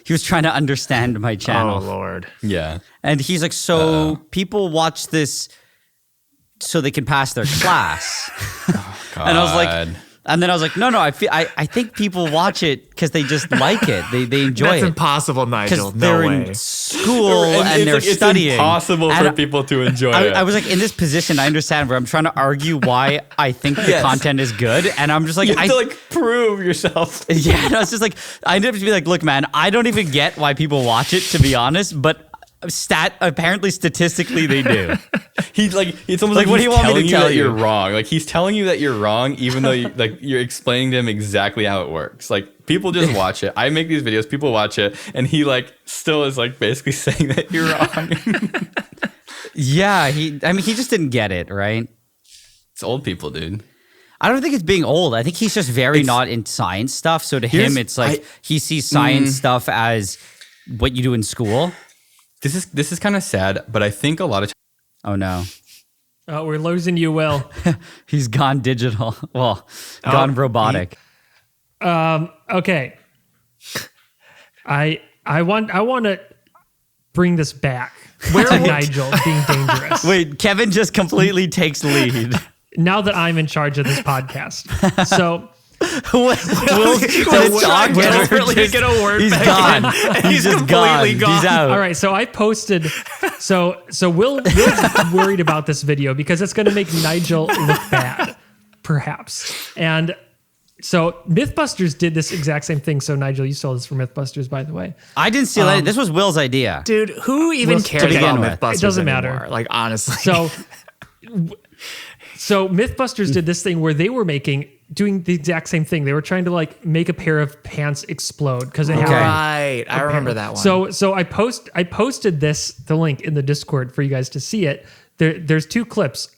he was trying to understand my channel. Oh Lord. Yeah. And he's like, so people watch this so they can pass their class. God. And I was like, and then I was like, no, I think people watch it because they just like it. They enjoy That's it. impossible, Nigel. Because they're No way. in school and they're studying. It's impossible for people to enjoy it. I was like in this position, I understand, where I'm trying to argue why I think the content is good. And I'm just like, you have to like prove yourself. Yeah, and I was just like, I ended up to be like, look, man, I don't even get why people watch it, to be honest, but apparently statistically they do. It's almost like what do you want me to tell you? You're wrong. Like he's telling you that you're wrong, even though you're explaining to him exactly how it works. Like people just watch it. I make these videos, people watch it, and he like still is like basically saying that you're wrong. Yeah, he just didn't get it, right? It's old people, dude. I don't think it's being old. I think he's just very not in science stuff. So to him, it's like he sees science stuff as what you do in school. This is kind of sad, but I think a lot of Oh no. Oh, we're losing you, Will. He's gone digital. Well, gone robotic. Okay. I want to bring this back. Where is Nigel being dangerous? Wait, Kevin just completely takes lead. Now that I'm in charge of this podcast. So Will's really gonna work. He's back gone. in. He's just completely gone. He's out. all right, so I posted. So Will's worried about this video because it's going to make Nigel look bad, perhaps. And so Mythbusters did this exact same thing. So Nigel, you stole this from Mythbusters, by the way. I didn't steal it. This was Will's idea. Dude, who even cares begin about with. Mythbusters It doesn't anymore? matter. Like, honestly. So Mythbusters did this thing where they were doing the exact same thing. They were trying to like make a pair of pants explode because they have Right. I remember that one. So I posted the link in the Discord for you guys to see it. There's 2 clips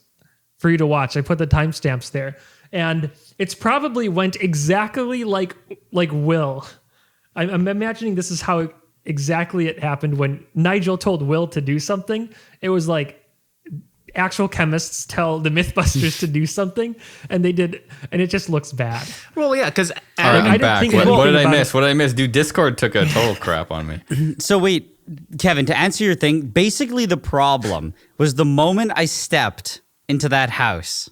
for you to watch. I put the timestamps there, and it's probably went exactly like Will. I'm imagining this is how exactly it happened when Nigel told Will to do something. It was like actual chemists tell the Mythbusters to do something, and they did, and it just looks bad. Well, yeah, because All right, I'm back. think What did I about miss? it. What did I miss? Dude, Discord took a total crap on me. So wait, Kevin, to answer your thing, basically the problem was the moment I stepped into that house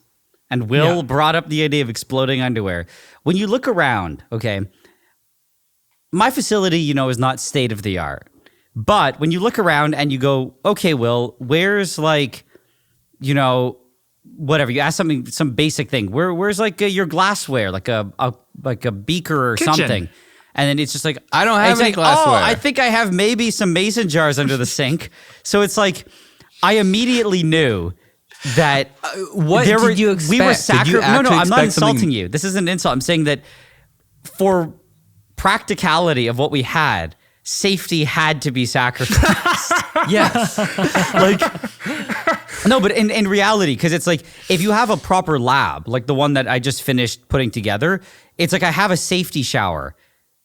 and Will brought up the idea of exploding underwear. When you look around, okay, my facility, is not state of the art. But when you look around and you go, okay, Will, where's like, whatever, you ask some basic thing. Where's like your glassware, like a beaker or Kitchen. something? And then it's just like, I don't have any glassware. Oh, I think I have maybe some mason jars under the sink. So it's like, I immediately knew that what did you expect? We were Did you No, I'm actually not expect insulting something- you. This isn't an insult. I'm saying that for practicality of what we had, safety had to be sacrificed. Yes. No, but in reality, because it's like, if you have a proper lab, like the one that I just finished putting together, it's like I have a safety shower,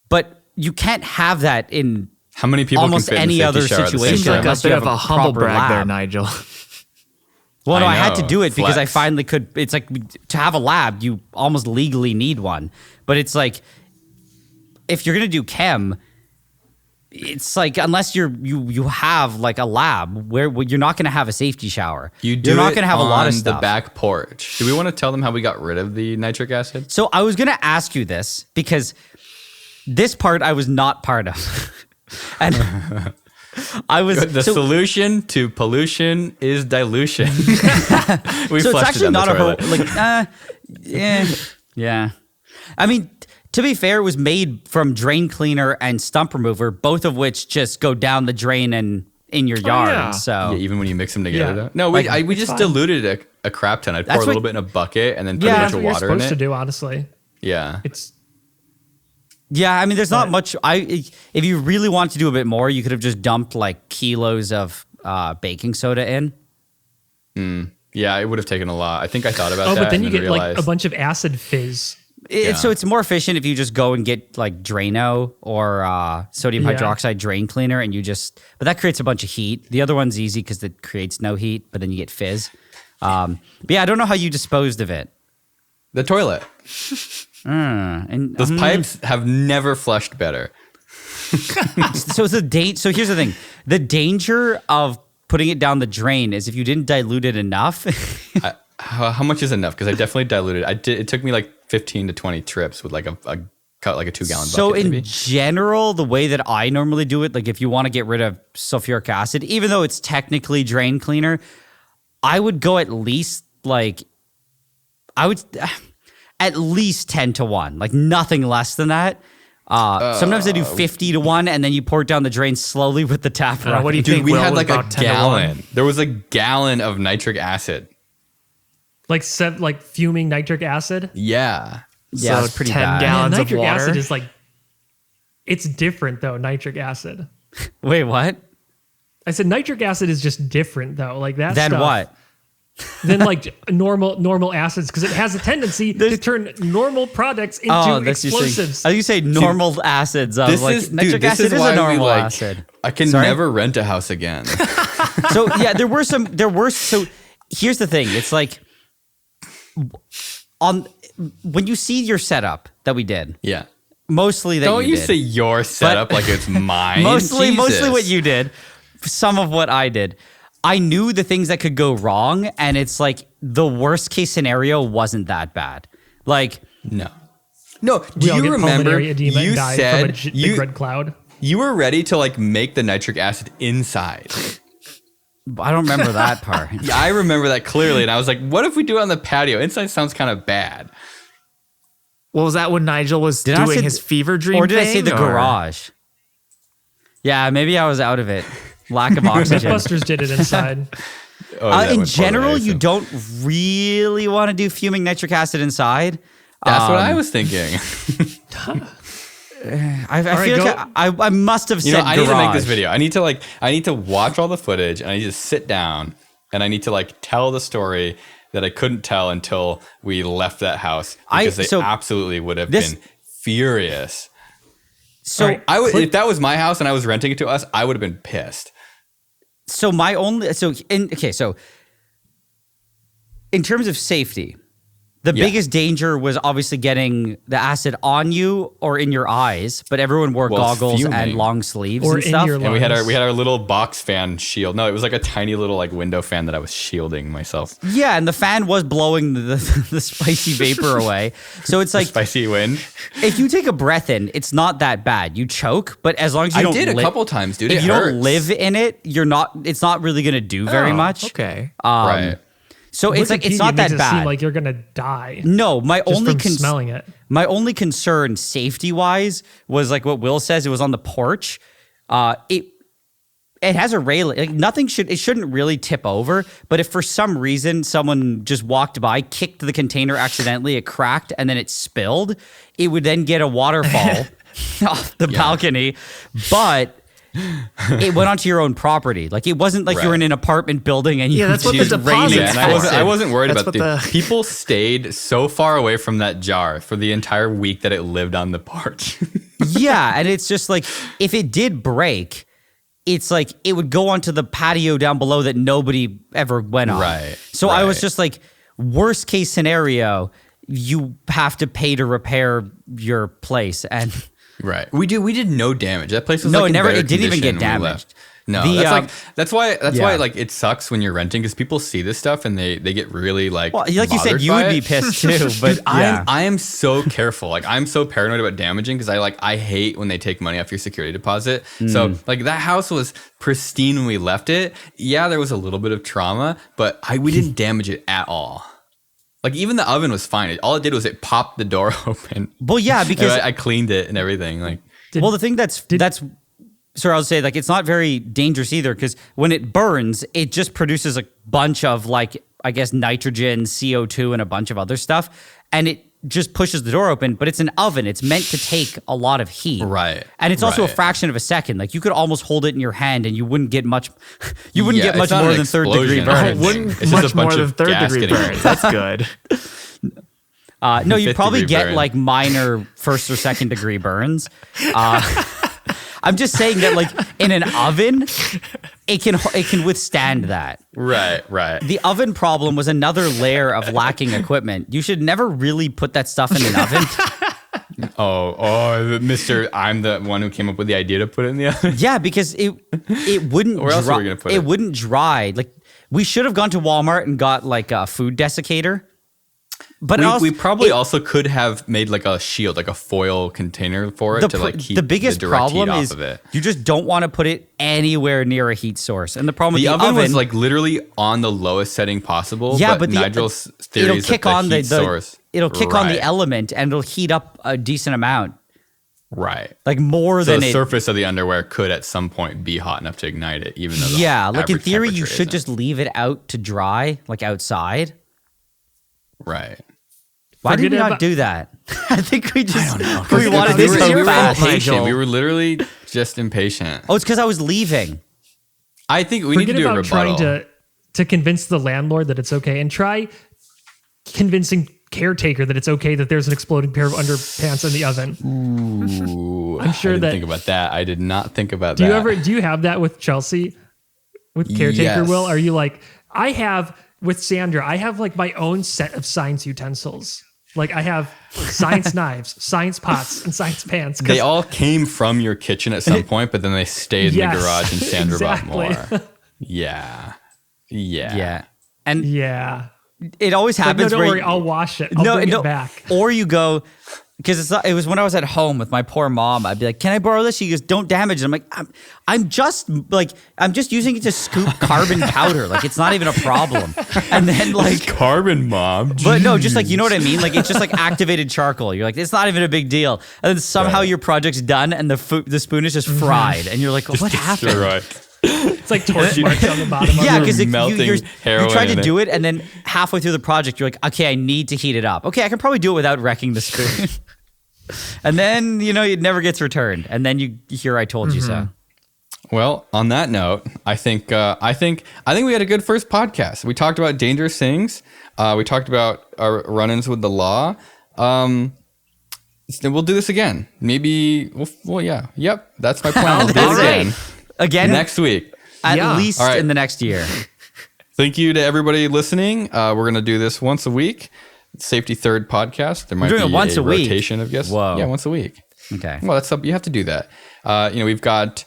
but you can't have that in How many people almost can fit in any the other safety shower at the same situation. Seems like time? a unless you bit have of a humble proper brag there, lab. Nigel. Well, no, I I had to know. do it because I Flex. finally could. It's like to have a lab, you almost legally need one. But it's like, if you're going to do chem, it's like unless you have like a lab where you're not going to have a safety shower. You're not going to have a lot of stuff. The back porch. Do we want to tell them how we got rid of the nitric acid? So I was going to ask you this because this part I was not part of. And I was the solution to pollution is dilution. We so flushed it's actually it down not the toilet. yeah. I mean, to be fair, it was made from drain cleaner and stump remover, both of which just go down the drain and in your yard. yeah. So Yeah, even when you mix them together. Yeah. Though. No, we just diluted a crap ton. I'd pour a little bit in a bucket and then put a bunch That's of what you're water in supposed to it. do, honestly. Yeah. It's yeah, I mean, there's not much. If you really want to do a bit more, you could have just dumped like kilos of baking soda in. Yeah, it would have taken a lot. I think I thought about that. but then you and get realized, like a bunch of acid fizz. So it's more efficient if you just go and get like Drano or sodium Yeah. hydroxide drain cleaner, and but that creates a bunch of heat. The other one's easy because it creates no heat, but then you get fizz. But yeah, I don't know how you disposed of it. the toilet. And Those pipes have never flushed better. So So here's the thing: the danger of putting it down the drain is if you didn't dilute it enough. How much is enough? Because I definitely diluted. It took me like 15 to 20 trips with like a 2-gallon So bucket. in maybe. general, the way that I normally do it, like if you want to get rid of sulfuric acid, even though it's technically drain cleaner, I would go at least at least 10 to 1, like nothing less than that. Sometimes I do 50 to 1, and then you pour it down the drain slowly with the tap running. What do you Dude, think? we Will, had was like a about 10 to 1? gallon. There was a gallon of nitric acid. Like fuming nitric acid. Yeah. Yeah, So it's pretty 10 bad. gallons of nitric water. acid is like, it's different though. Nitric acid. Wait, what? I said nitric acid is just different though. Like that. Then stuff, what? Than like normal acids because it has a tendency to turn normal products into That's your thing. explosives. You say normal acids. I was like, nitric acid is a normal acid. I can Sorry? never rent a house again. So yeah, so here's the thing. It's like when you see your setup that we did, Yeah. mostly that Don't you did. say your setup like it's mine. mostly Jesus. what you did, some of what I did. I knew the things that could go wrong, and it's like the worst case scenario wasn't that bad. Like No. Do We all you get remember pulmonary edema you and die said from a big red cloud? you were ready to like make the nitric acid inside? I don't remember that part. Yeah, I remember that clearly, and I was like, "What if we do it on the patio? Inside sounds kind of bad." Well, was that when Nigel was Did I doing say his fever dream Or did I thing, say the or- garage? Yeah, maybe I was out of it. Lack of oxygen. Mythbusters did it inside. Oh, that In went general, poorly, you so- don't really want to do fuming nitric acid inside. That's what I was thinking. I feel go. like I must have You said know, I need to make this garage. video. I need to watch all the footage, and I need to sit down, and I need to like tell the story that I couldn't tell until we left that house because they absolutely would have been furious. So All right. I would, if that was my house and I was renting it to us, I would have been pissed. So in terms of safety, the Yeah. biggest danger was obviously getting the acid on you or in your eyes, but everyone wore Well, it's goggles and fuming. long sleeves Or and in stuff. your And we had lungs. our little box fan shield. No, it was like a tiny little like window fan that I was shielding myself. Yeah, and the fan was blowing the spicy vapor away. So it's like Spicy wind. if you take a breath in, it's not that bad. You choke, but as long as you I don't did a li- couple times, dude. If It you hurts. don't live in it, it's not really going to do very Oh, much. Okay. Right. So it's like it's not that It bad. seem like you're gonna die. No, my Just only from smelling it. My only concern, safety wise, was like what Will says. It was on the porch. It has a railing. Like it shouldn't really tip over. But if for some reason someone just walked by, kicked the container accidentally, it cracked, and then it spilled, it would then get a waterfall off the balcony. But it went onto your own property. Like it wasn't like you were in an apartment building and you that's what the just deposit's raining Yeah, and for. I wasn't worried That's about what the people stayed so far away from that jar for the entire week that it lived on the porch. Yeah, and it's just like if it did break, it's like it would go onto the patio down below that nobody ever went on. Right, So I was right. just like, worst case scenario, you have to pay to repair your place, and Right. We did no damage. That place was No, like it in better it didn't even condition get when we damaged. left. No, that's why like it sucks when you're renting because people see this stuff and they get really like. Well, like you said, you would be pissed too. But I am so careful. Like I'm so paranoid about damaging because I hate when they take money off your security deposit. So like that house was pristine when we left it. Yeah, there was a little bit of trauma, but we didn't damage it at all. Like even the oven was fine. All it did was it popped the door open. Well, yeah, because I cleaned it and everything. Like the thing that's sorry, I'll say like it's not very dangerous either because when it burns, it just produces a bunch of like I guess nitrogen, CO2, and a bunch of other stuff, and it just pushes the door open. But it's an oven; it's meant to take a lot of heat, right? And it's also a fraction of a second. Like you could almost hold it in your hand, and you wouldn't get much. You wouldn't get much more than third-degree burns. Wouldn't much more than third-degree burns. That's good. No, you'd probably get like minor first or second-degree burns. I'm just saying that, like in an oven, it can withstand that. Right. The oven problem was another layer of lacking equipment. You should never really put that stuff in an oven. Mister, I'm the one who came up with the idea to put it in the oven. Yeah, because it wouldn't. Where else are we gonna put it? It wouldn't dry. Like we should have gone to Walmart and got like a food desiccator. But we probably also could have made like a shield, like a foil container for it to like keep the biggest the direct problem heat is off of it. You just don't want to put it anywhere near a heat source. And the problem with The the oven was like literally on the lowest setting possible. Yeah, but Nigel's theory it'll is kick that on the heat source. It'll kick on the element and it'll heat up a decent amount. Right. Like more so than the surface of the underwear could at some point be hot enough to ignite it, even though like in theory you should isn't. just leave it out to dry, like outside. Right. Why did we not do that? I think we just we wanted we this were so fast. impatient. We were literally just impatient. Oh, it's because I was leaving. I think we need to do a rebuttal. Trying to convince the landlord that it's okay, and try convincing caretaker that it's okay that there's an exploding pair of underpants in the oven. Ooh, I'm sure I didn't think about that. I did not think about that. Do you have that with Chelsea? With caretaker, Yes. Will? Are you like, I have with Sandra, I have like my own set of science utensils. Like I have science knives, science pots, and science pans. They all came from your kitchen at some point, but then they stayed in the garage and Sandra bought more. Yeah. And yeah. it always Like, happens. no, don't where worry, I'll wash it. I'll bring it back. Or you go, because it was when I was at home with my poor mom. I'd be like, "Can I borrow this?" She goes, "Don't damage it." I'm like, I'm just using it to scoop carbon powder. Like it's not even a problem. And then like carbon mom. But no, just like you know what I mean. Like it's just like activated charcoal. You're like, it's not even a big deal. And then somehow your project's done, and the spoon is just fried, and you're like, what happened? Right. It's like torch marks on the bottom. Yeah, of it. because you try to in do it, and then halfway through the project, you're like, okay, I need to heat it up. Okay, I can probably do it without wrecking the spoon. And then it never gets returned, and then you hear I told you so. Well, on that note, I think we had a good first podcast. We talked about dangerous things. We talked about our run-ins with the law. We'll do this again. Maybe. Well, yeah. Yep. That's my plan. We'll do this again. Again Next week. At least in the next year. Thank you to everybody listening. We're gonna do this once a week. Safety Third podcast. There might doing be it once a week? rotation of guests. Whoa. Yeah, once a week. Okay. Well, that's up. You have to do that. We've got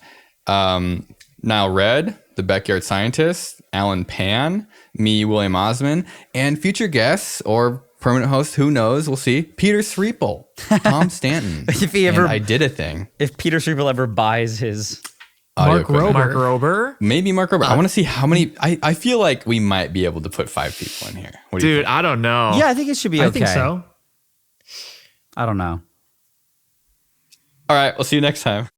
NileRed, the backyard scientist, Alan Pan, me, William Osman, and future guests or permanent host, who knows? We'll see. Peter Sripol, Tom Stanton. If he ever, and I did a thing. If Peter Sripol ever buys his Mark Rober. Maybe Mark Rober. I want to see how many. I feel like we might be able to put 5 people in here. What do you Dude, think? I don't know. Yeah, I think it should be okay. I think so. I don't know. All right. We'll see you next time.